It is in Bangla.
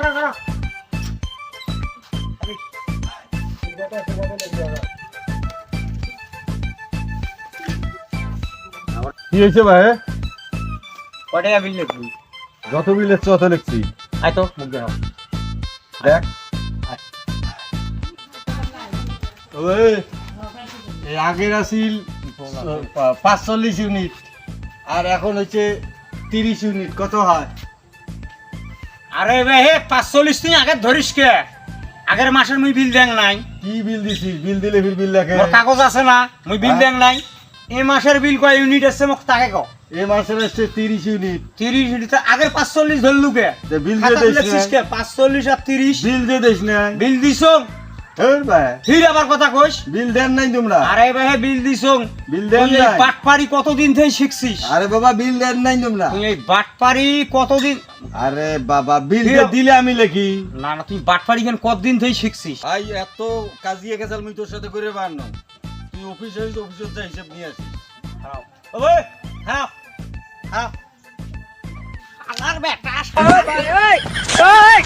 কি হয়েছে ভাই? কটাকা বিল লিখবি? যত বিল এসছে অত লিখছি। আয় তো মুখ দেখাও। দেখ ওই এই আগের আসিল 45 ইউনিট আর এখন হচ্ছে 30 ইউনিট, কত হয়? আরে ভাই 45 তুই আগে ধরিস কে? আগের মাসের মুই বিল দেং নাই। কি বিল দিছিস? বিল দিলে বিল লেখে। মোর কাগজ আছে না, মুই বিল দেং নাই। এই মাসের বিল কয় ইউনিট আছে মোক তাকে কও। এই মাসের আসছে 30 ইউনিট। 30 ইউনিট আগের 45 ধরলু কে? বিল দিয়ে দিস কে 45 আর 30 বিল দিয়ে দিস না। বিল দিছো? হের ভাই ফির আবার কথা কইস। বিল দেন নাই তোমরা? আরে ভাই বিল দিছো? বিল দেন তুই এই নাই? বাটপারি কতদিন থেকে শিখছিস? আরে বাবা বিল দেন নাই তোমরা? তুই এই বাটপারি কতদিন? আরে বাবা বিল দিলে আমি লিখি। না না তুই বাটপারি কেন কতদিন থেকে শিখছিস? ভাই এত কাজিয়ে গেছাল মুই তোর সাথে করে বাড়নো। তুই অফিসে যা হিসাব নিয়ে আসিস। হাও ওই হাও হাও আলার বেটা সবাই ওই